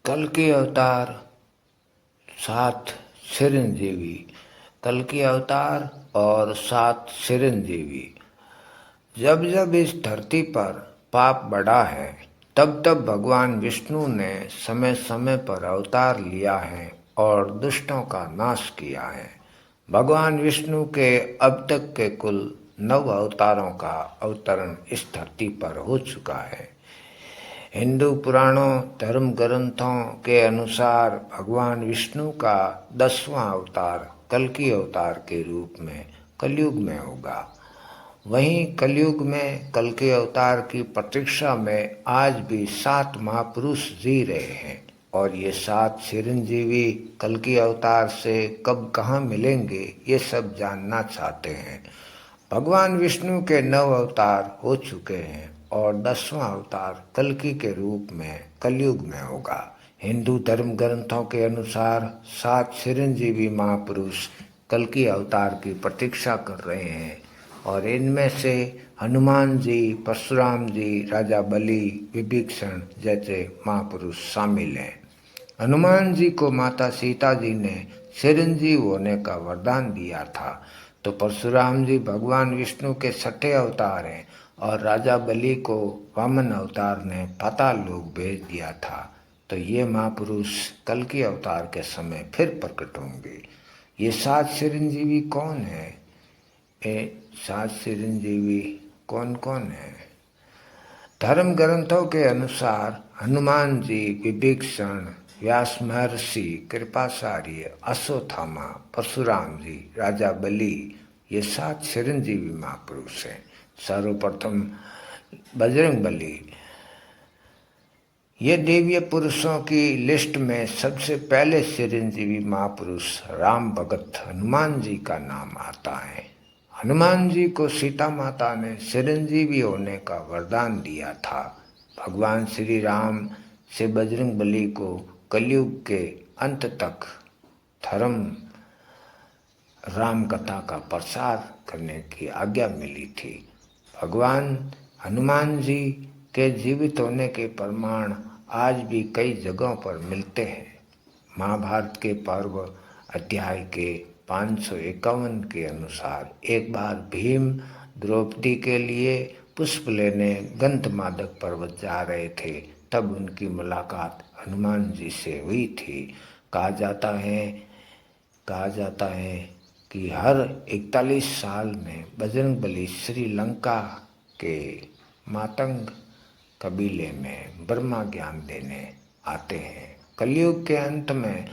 कल्कि अवतार 7 चिरंजीवी। कल्कि अवतार और 7 चिरंजीवी। जब जब इस धरती पर पाप बढ़ा है तब तब भगवान विष्णु ने समय समय पर अवतार लिया है और दुष्टों का नाश किया है। भगवान विष्णु के अब तक के कुल 9 अवतारों का अवतरण इस धरती पर हो चुका है। हिंदू पुराणों धर्म ग्रंथों के अनुसार भगवान विष्णु का 10वां अवतार कल्कि अवतार के रूप में कलयुग में होगा। वहीं कलयुग में कल्कि अवतार की प्रतीक्षा में आज भी 7 महापुरुष जी रहे हैं और ये 7 चिरंजीवी कल्कि अवतार से कब कहाँ मिलेंगे ये सब जानना चाहते हैं। भगवान विष्णु के 9 अवतार हो चुके हैं और 10वां अवतार कल्कि के रूप में कलयुग में होगा। हिंदू धर्म ग्रंथों के अनुसार 7 चिरंजीवी महापुरुष कल्कि अवतार की प्रतीक्षा कर रहे हैं और इनमें से हनुमान जी, परशुराम जी, राजा बलि, विभीषण जैसे महापुरुष शामिल हैं। हनुमान जी को माता सीता जी ने चिरंजीव होने का वरदान दिया था, तो परशुराम जी भगवान विष्णु के 6ठे अवतार हैं और राजा बलि को वामन अवतार ने पाताल लोक भेज दिया था। तो ये महापुरुष कल्कि अवतार के समय फिर प्रकट होंगे। ये 7 चिरंजीवी कौन है? ये 7 चिरंजीवी कौन कौन है? धर्म ग्रंथों के अनुसार हनुमान जी, विभीषण, व्यास महर्षि, कृपाचार्य, अश्वत्थामा, परशुराम जी, राजा बलि, ये 7 चिरंजीवी महापुरुष हैं। सर्वप्रथम बजरंग बली। ये दिव्य पुरुषों की लिस्ट में सबसे पहले चिरंजीवी महापुरुष राम भगत हनुमान जी का नाम आता है। हनुमान जी को सीता माता ने चिरंजीवी होने का वरदान दिया था। भगवान श्री राम से बजरंग बली को कलयुग के अंत तक धर्म राम कथा का प्रसार करने की आज्ञा मिली थी। भगवान हनुमान जी के जीवित होने के प्रमाण आज भी कई जगहों पर मिलते हैं। महाभारत के पर्व अध्याय के 551 के अनुसार एक बार भीम द्रौपदी के लिए पुष्प लेने गंधमादक पर्वत जा रहे थे, तब उनकी मुलाकात हनुमान जी से हुई थी। कहा जाता है कि हर 41 साल में बजरंग बली श्रीलंका के मातंग कबीले में ब्रह्मा ज्ञान देने आते हैं। कलयुग के अंत में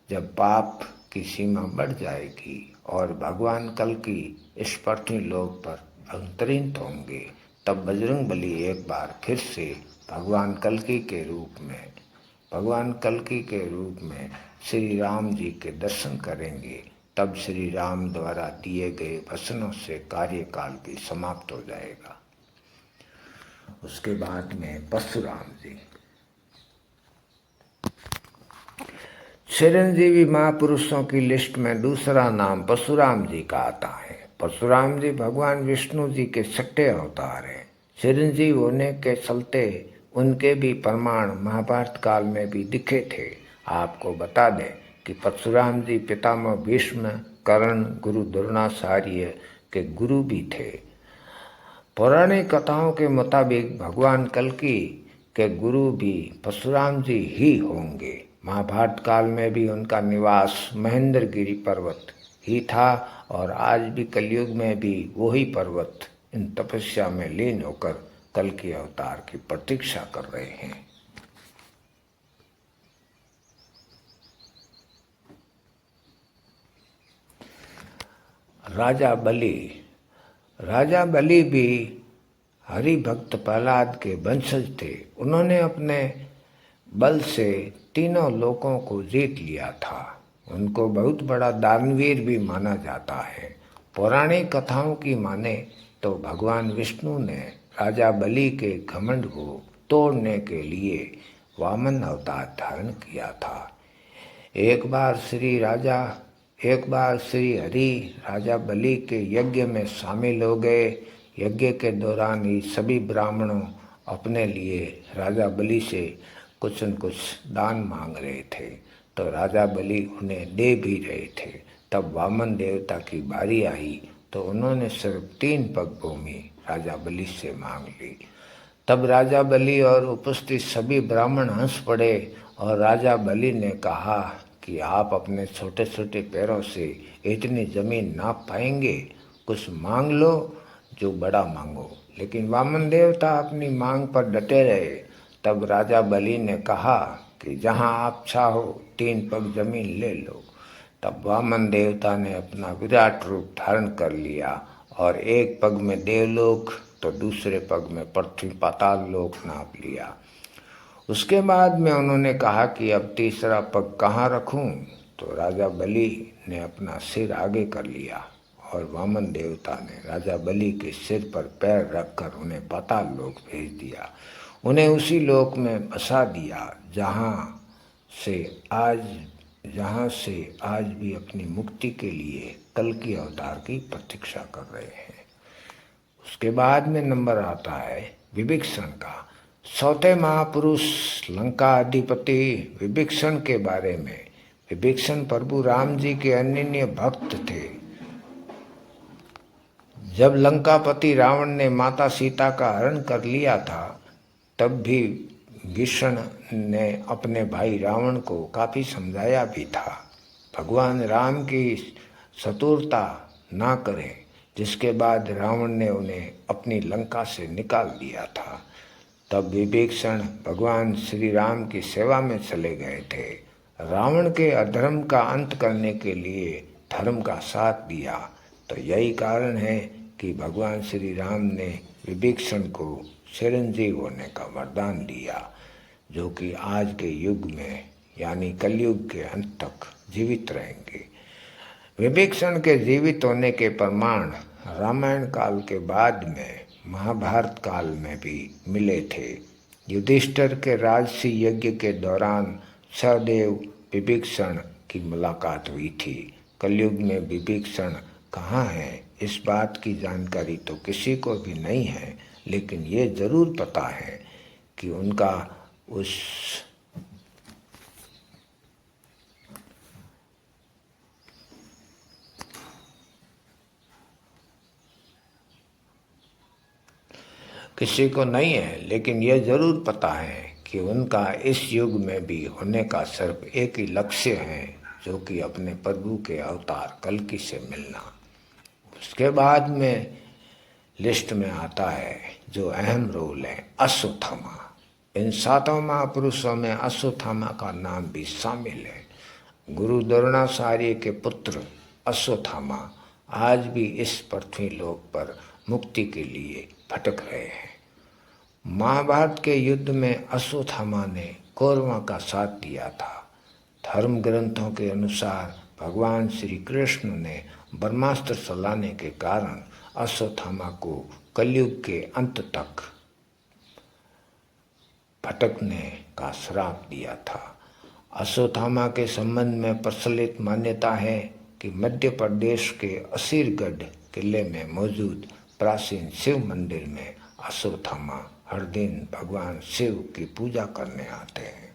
जब पाप की सीमा बढ़ जाएगी और भगवान कल्कि इस पृथ्वी लोक पर अवतरित होंगे, तब बजरंग बली एक बार फिर से भगवान कल्कि के रूप में श्री राम जी के दर्शन करेंगे। तब श्री राम द्वारा दिए गए वचनों से कार्यकाल भी समाप्त हो जाएगा। उसके बाद में परशुराम जी। चिरंजीवी महापुरुषों की लिस्ट में दूसरा नाम परशुराम जी का आता है। परशुराम जी भगवान विष्णु जी के 6ठे अवतार हैं। चिरंजीव होने के चलते उनके भी प्रमाण महाभारत काल में भी दिखे थे। आपको बता दें कि परशुराम जी पितामह भीष्म, कर्ण, गुरु द्रोणाचार्य के गुरु भी थे। पौराणिक कथाओं के मुताबिक भगवान कल्कि के गुरु भी परशुराम जी ही होंगे। महाभारत काल में भी उनका निवास महेंद्रगिरी पर्वत ही था और आज भी कलयुग में भी वही पर्वत इन तपस्या में लीन होकर कल्कि अवतार की प्रतीक्षा कर रहे हैं। राजा बलि भी हरि भक्त प्रहलाद के वंशज थे। उन्होंने अपने बल से तीनों लोकों को जीत लिया था। उनको बहुत बड़ा दानवीर भी माना जाता है। पौराणिक कथाओं की माने तो भगवान विष्णु ने राजा बलि के घमंड को तोड़ने के लिए वामन अवतार धारण किया था। एक बार श्री हरि राजा बलि के यज्ञ में शामिल हो गए। यज्ञ के दौरान ही सभी ब्राह्मणों अपने लिए राजा बलि से कुछ न कुछ दान मांग रहे थे, तो राजा बलि उन्हें दे भी रहे थे। तब वामन देवता की बारी आई तो उन्होंने सिर्फ 3 पग भूमि राजा बलि से मांग ली। तब राजा बलि और उपस्थित सभी ब्राह्मण हंस पड़े और राजा बलि ने कहा कि आप अपने छोटे छोटे पैरों से इतनी जमीन नाप पाएंगे? कुछ मांग लो, जो बड़ा मांगो। लेकिन वामन देवता अपनी मांग पर डटे रहे। तब राजा बलि ने कहा कि जहां आप चाहो 3 पग जमीन ले लो। तब वामन देवता ने अपना विराट रूप धारण कर लिया और एक पग में देवलोक तो दूसरे पग में पृथ्वी पाताल लोक नाप लिया। उसके बाद में उन्होंने कहा कि अब तीसरा पग कहाँ रखूं? तो राजा बलि ने अपना सिर आगे कर लिया और वामन देवता ने राजा बलि के सिर पर पैर रखकर उन्हें पाताल लोक भेज दिया। उन्हें उसी लोक में बसा दिया जहाँ से आज भी अपनी मुक्ति के लिए कल की अवतार की प्रतीक्षा कर रहे हैं। उसके बाद में नंबर आता है विभीषण का। 4थे महापुरुष लंका अधिपति विभीषण के बारे में। विभीषण प्रभु राम जी के अनन्य भक्त थे। जब लंकापति रावण ने माता सीता का हरण कर लिया था, तब भी विभीषण ने अपने भाई रावण को काफ़ी समझाया भी था, भगवान राम की शत्रुता ना करें, जिसके बाद रावण ने उन्हें अपनी लंका से निकाल दिया था। तब विभीषण भगवान श्री राम की सेवा में चले गए थे। रावण के अधर्म का अंत करने के लिए धर्म का साथ दिया। तो यही कारण है कि भगवान श्री राम ने विभीषण को चिरंजीव होने का वरदान दिया, जो कि आज के युग में यानी कलयुग के अंत तक जीवित रहेंगे। विभीषण के जीवित होने के प्रमाण रामायण काल के बाद में महाभारत काल में भी मिले थे। युधिष्ठिर के राजसी यज्ञ के दौरान सहदेव विभीषण की मुलाकात हुई थी। कलयुग में विभीषण कहाँ है, इस बात की जानकारी तो किसी को भी नहीं है, लेकिन ये जरूर पता है कि उनका उस किसी को नहीं है, लेकिन यह जरूर पता है कि उनका इस युग में भी होने का सिर्फ एक ही लक्ष्य है, जो कि अपने प्रभु के अवतार कल्कि से मिलना। उसके बाद में लिस्ट में आता है जो अहम रोल है अश्वत्थामा। इन 7 महापुरुषों में अश्वत्थामा का नाम भी शामिल है। गुरु द्रोणाचार्य के पुत्र अश्वत्थामा आज भी इस पृथ्वी लोक पर मुक्ति के लिए भटक रहे हैं। महाभारत के युद्ध में अश्वत्थामा ने कौरवों का साथ दिया था। धर्म ग्रंथों के अनुसार भगवान श्री कृष्ण ने ब्रह्मास्त्र चलाने के कारण अश्वत्थामा को कलयुग के अंत तक भटकने का श्राप दिया था। अश्वत्थामा के संबंध में प्रचलित मान्यता है कि मध्य प्रदेश के असीरगढ़ किले में मौजूद प्राचीन शिव मंदिर में अश्वत्थामा हर दिन भगवान शिव की पूजा करने आते हैं।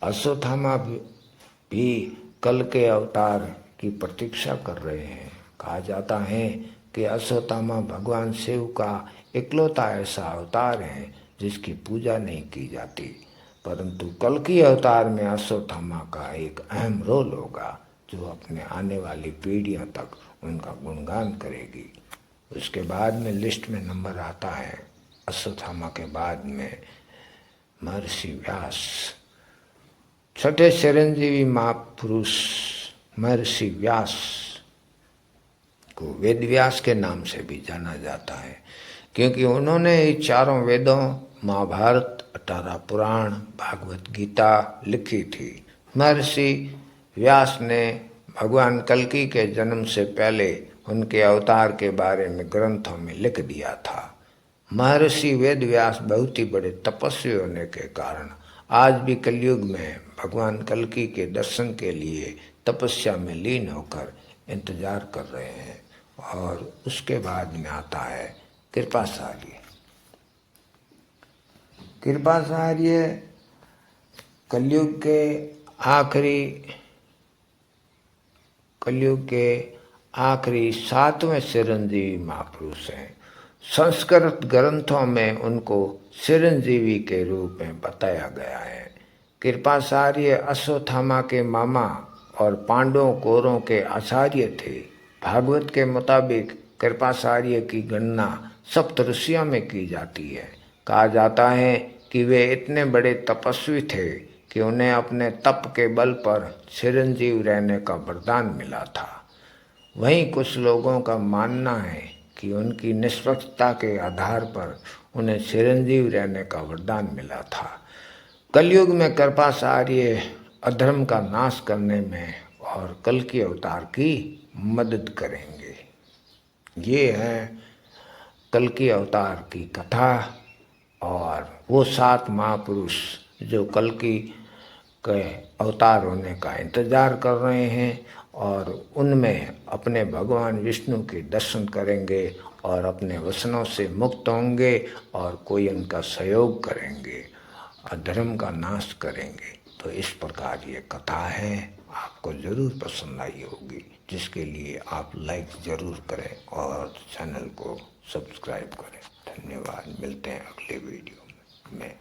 अश्वत्थामा भी कल के अवतार की प्रतीक्षा कर रहे हैं। कहा जाता है कि अश्वत्थामा भगवान शिव का इकलौता ऐसा अवतार है जिसकी पूजा नहीं की जाती, परंतु कल की अवतार में अश्वत्थामा का एक अहम रोल होगा, जो अपने आने वाली पीढ़ियों तक उनका गुणगान करेगी। उसके बाद में लिस्ट में नंबर आता है अश्वत्थामा के बाद में महर्षि व्यास। 6ठे चिरंजीवी महापुरुष महर्षि व्यास को वेद व्यास के नाम से भी जाना जाता है, क्योंकि उन्होंने 4 वेदों महाभारत, 18 पुराण, भागवत गीता लिखी थी। महर्षि व्यास ने भगवान कल्कि के जन्म से पहले उनके अवतार के बारे में ग्रंथों में लिख दिया था। महर्षि वेद व्यास बहुत ही बड़े तपस्वी होने के कारण आज भी कलयुग में भगवान कल्कि के दर्शन के लिए तपस्या में लीन होकर इंतजार कर रहे हैं। और उसके बाद में आता है कृपाचार्य। कृपाचार्य कलयुग के आखिरी 7वें चिरंजीवी महापुरुष हैं। संस्कृत ग्रंथों में उनको चिरंजीवी के रूप में बताया गया है। कृपाचार्य अश्वत्थामा के मामा और पांडवों कौरवों के आचार्य थे। भागवत के मुताबिक कृपाचार्य की गणना सप्तऋषियों में की जाती है। कहा जाता है कि वे इतने बड़े तपस्वी थे कि उन्हें अपने तप के बल पर चिरंजीव रहने का वरदान मिला था। वहीं कुछ लोगों का मानना है कि उनकी निष्पक्षता के आधार पर उन्हें चिरंजीव रहने का वरदान मिला था। कलयुग में कृपाचार्य अधर्म का नाश करने में और कल्कि अवतार की मदद करेंगे। ये है कल्कि अवतार की कथा और वो 7 महापुरुष जो कल्कि के अवतार होने का इंतजार कर रहे हैं और उनमें अपने भगवान विष्णु के दर्शन करेंगे और अपने वसनों से मुक्त होंगे और कोई उनका सहयोग करेंगे, अधर्म का नाश करेंगे। तो इस प्रकार ये कथा है, आपको ज़रूर पसंद आई होगी, जिसके लिए आप लाइक ज़रूर करें और चैनल को सब्सक्राइब करें। धन्यवाद। मिलते हैं अगले वीडियो में। मैं